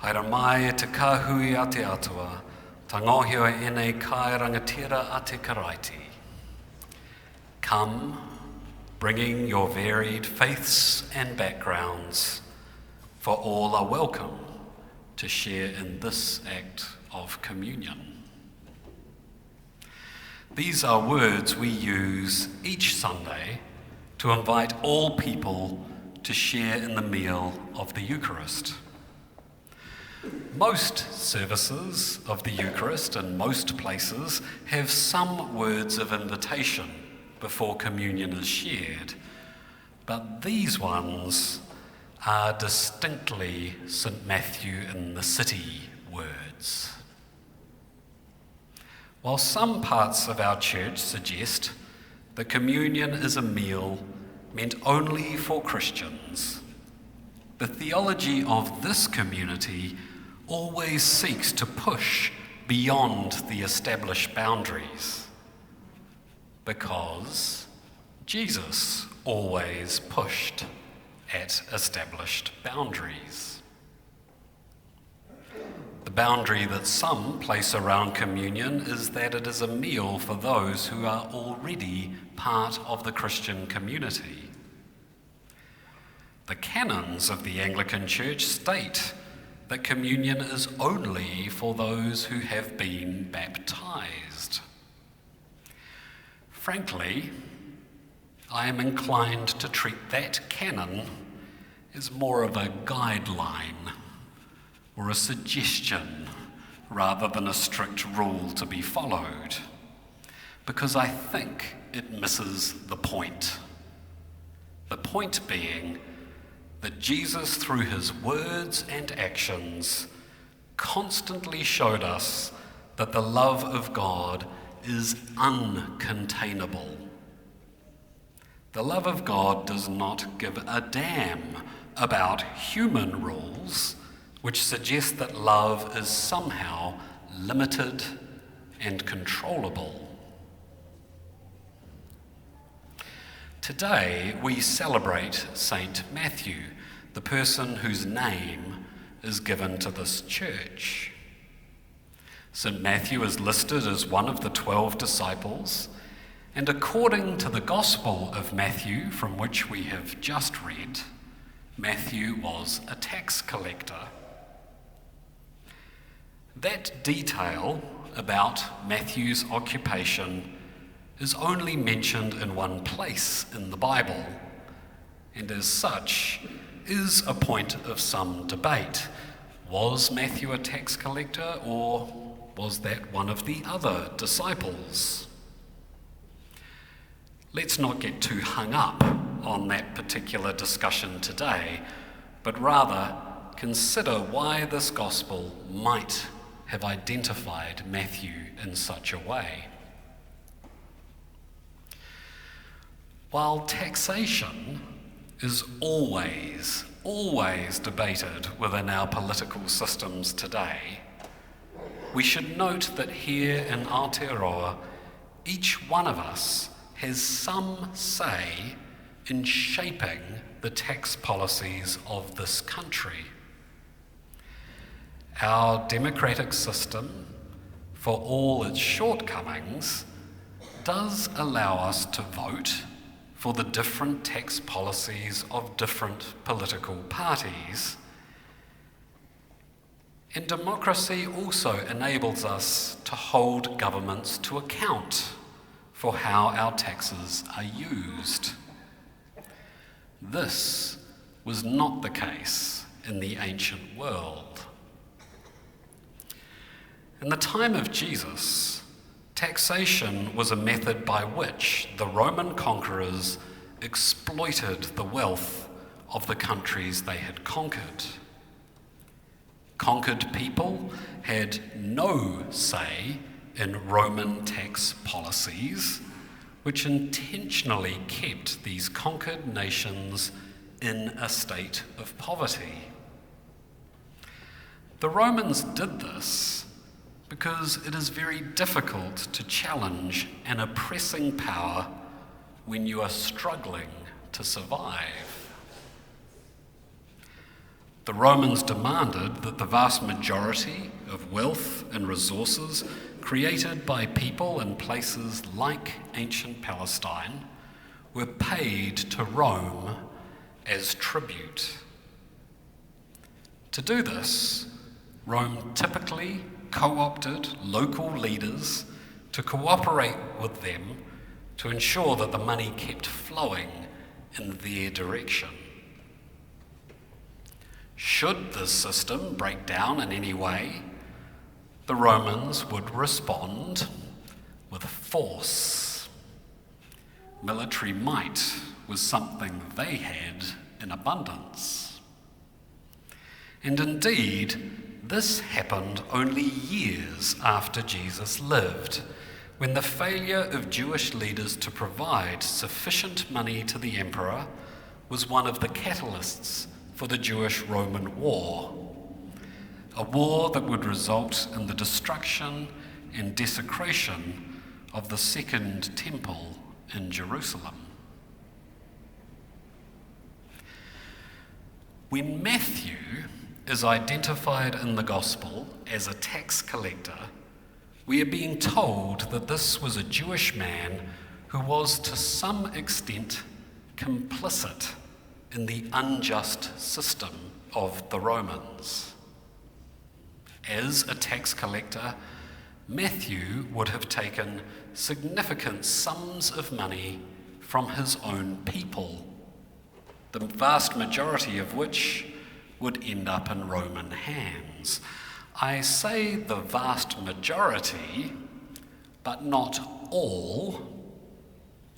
Haere mai e te kāhui a te atua, ta ngōhio e nei kai rangatira a te karaiti. Come, bringing your varied faiths and backgrounds, for all are welcome to share in this act of communion. These are words we use each Sunday to invite all people to share in the meal of the Eucharist. Most services of the Eucharist in most places have some words of invitation before communion is shared, but these ones are distinctly St. Matthew in the City words. While some parts of our church suggest that communion is a meal meant only for Christians, the theology of this community always seeks to push beyond the established boundaries, because Jesus always pushed at established boundaries. The boundary that some place around communion is that it is a meal for those who are already part of the Christian community. The canons of the Anglican Church state that communion is only for those who have been baptized. Frankly, I am inclined to treat that canon as more of a guideline or a suggestion rather than a strict rule to be followed, because I think it misses the point. The point being that Jesus, through his words and actions, constantly showed us that the love of God is uncontainable. The love of God does not give a damn about human rules which suggest that love is somehow limited and controllable. Today we celebrate Saint Matthew, the person whose name is given to this church. St. Matthew is listed as one of the 12 disciples, and according to the Gospel of Matthew, from which we have just read, Matthew was a tax collector. That detail about Matthew's occupation is only mentioned in one place in the Bible, and as such is a point of some debate. Was Matthew a tax collector, or was that one of the other disciples? Let's not get too hung up on that particular discussion today, but rather consider why this gospel might have identified Matthew in such a way. While taxation is always debated within our political systems today, we should note that here in Aotearoa, each one of us has some say in shaping the tax policies of this country. Our democratic system, for all its shortcomings, does allow us to vote for the different tax policies of different political parties. And democracy also enables us to hold governments to account for how our taxes are used. This was not the case in the ancient world. In the time of Jesus, taxation was a method by which the Roman conquerors exploited the wealth of the countries they had conquered. Conquered people had no say in Roman tax policies, which intentionally kept these conquered nations in a state of poverty. The Romans did this because it is very difficult to challenge an oppressing power when you are struggling to survive. The Romans demanded that the vast majority of wealth and resources created by people in places like ancient Palestine were paid to Rome as tribute. To do this, Rome typically co-opted local leaders to cooperate with them to ensure that the money kept flowing in their direction. Should this system break down in any way, the Romans would respond with force. Military might was something they had in abundance. And indeed, this happened only years after Jesus lived, when the failure of Jewish leaders to provide sufficient money to the emperor was one of the catalysts for the Jewish-Roman War, a war that would result in the destruction and desecration of the Second Temple in Jerusalem. When Matthew is identified in the Gospel as a tax collector, we are being told that this was a Jewish man who was to some extent complicit in the unjust system of the Romans. As a tax collector, Matthew would have taken significant sums of money from his own people, the vast majority of which would end up in Roman hands. I say the vast majority, but not all,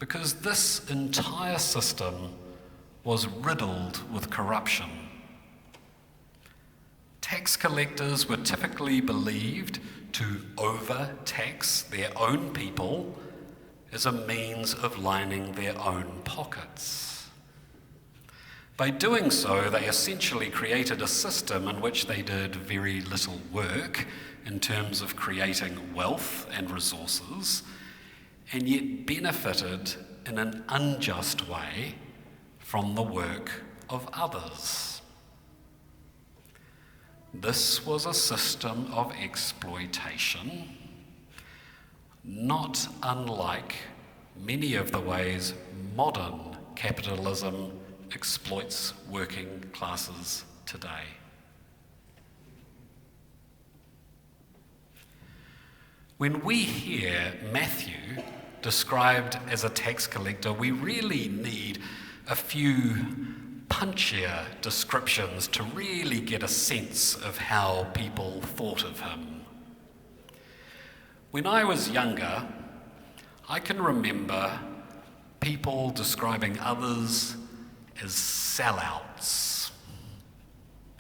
because this entire system was riddled with corruption. Tax collectors were typically believed to overtax their own people as a means of lining their own pockets. By doing so, they essentially created a system in which they did very little work in terms of creating wealth and resources, and yet benefited in an unjust way from the work of others. This was a system of exploitation, not unlike many of the ways modern capitalism exploits working classes today. When we hear Matthew described as a tax collector, we really need a few punchier descriptions to really get a sense of how people thought of him. When I was younger, I can remember people describing others as sellouts.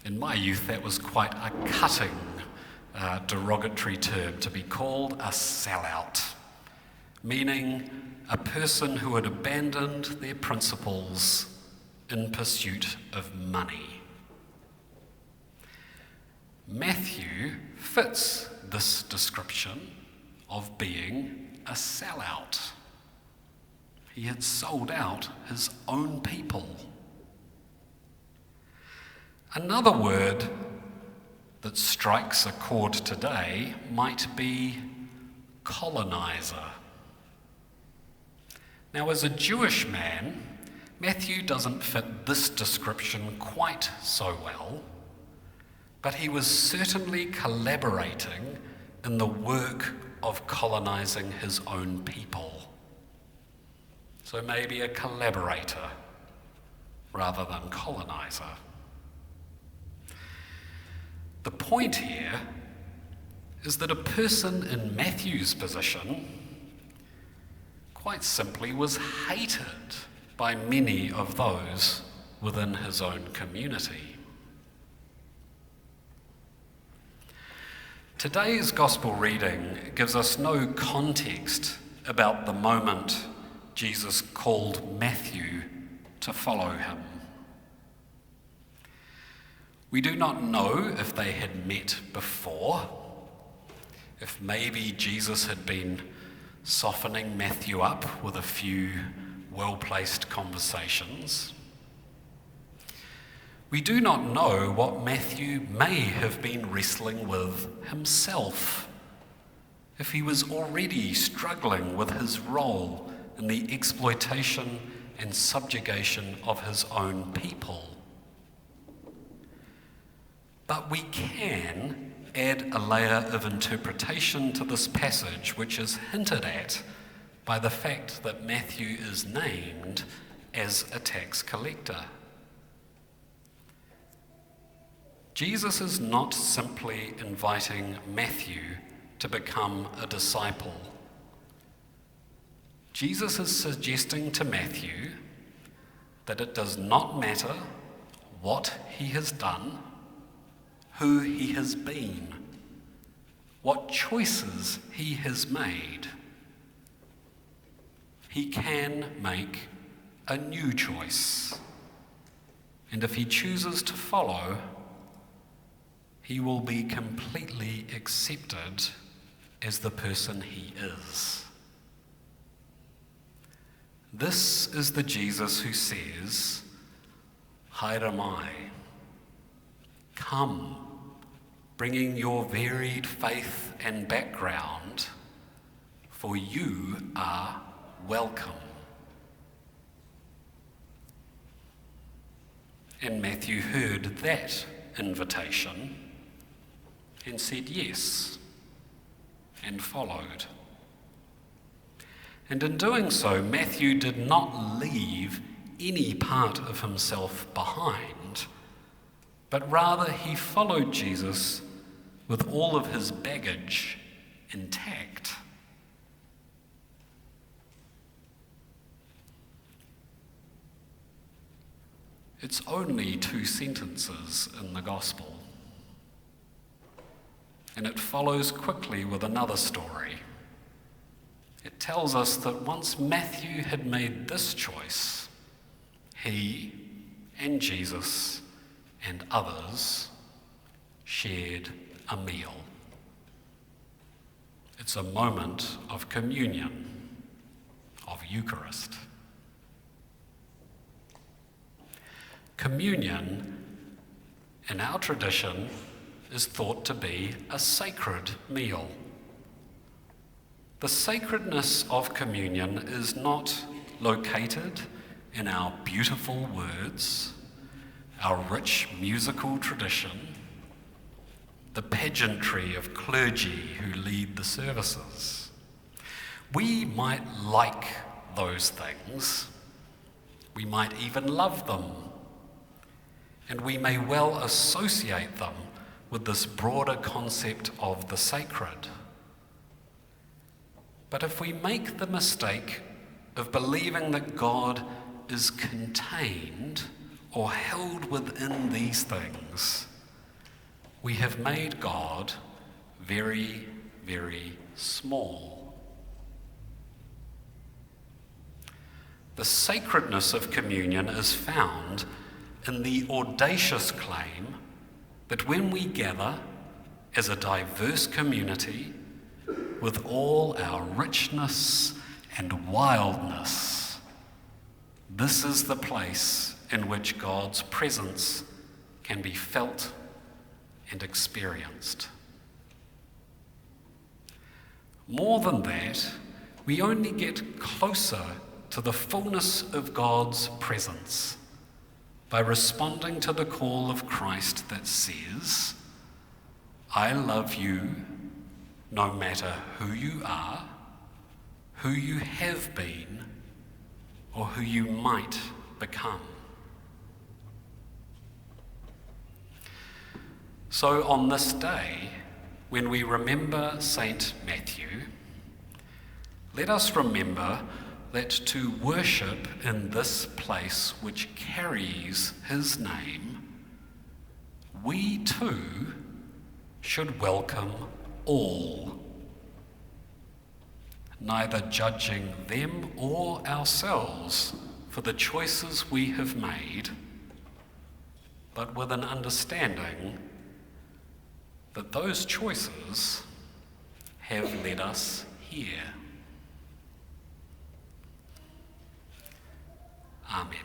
In my youth, that was quite a cutting, derogatory term to be called a sellout, meaning a person who had abandoned their principles in pursuit of money. Matthew fits this description of being a sellout. He had sold out his own people. Another word that strikes a chord today might be colonizer. Now, as a Jewish man, Matthew doesn't fit this description quite so well, but he was certainly collaborating in the work of colonizing his own people. So maybe a collaborator rather than colonizer. The point here is that a person in Matthew's position quite simply was hated by many of those within his own community. Today's gospel reading gives us no context about the moment Jesus called Matthew to follow him. We do not know if they had met before, if maybe Jesus had been softening Matthew up with a few well-placed conversations. We do not know what Matthew may have been wrestling with himself, if he was already struggling with his role in the exploitation and subjugation of his own people. But we can add a layer of interpretation to this passage, which is hinted at by the fact that Matthew is named as a tax collector. Jesus is not simply inviting Matthew to become a disciple. Jesus is suggesting to Matthew that it does not matter what he has done, who he has been, what choices he has made. He can make a new choice. And if he chooses to follow, he will be completely accepted as the person he is. This is the Jesus who says, "Here am I. Come, bringing your varied faith and background, for you are welcome." And Matthew heard that invitation and said yes, and followed. And in doing so, Matthew did not leave any part of himself behind, but rather he followed Jesus with all of his baggage intact. It's only 2 sentences in the Gospel, and it follows quickly with another story. It tells us that once Matthew had made this choice, he and Jesus and others shared a meal. It's a moment of communion, of Eucharist. Communion, in our tradition, is thought to be a sacred meal. The sacredness of communion is not located in our beautiful words, our rich musical tradition, the pageantry of clergy who lead the services. We might like those things, we might even love them, and we may well associate them with this broader concept of the sacred. But if we make the mistake of believing that God is contained or held within these things, we have made God very, very small. The sacredness of communion is found in the audacious claim that when we gather as a diverse community with all our richness and wildness, this is the place in which God's presence can be felt and experienced. More than that, we only get closer to the fullness of God's presence by responding to the call of Christ that says, "I love you no matter who you are, who you have been, or who you might become." So on this day, when we remember Saint Matthew, let us remember that to worship in this place which carries his name, we too should welcome all, neither judging them or ourselves for the choices we have made, but with an understanding that those choices have led us here. Amen.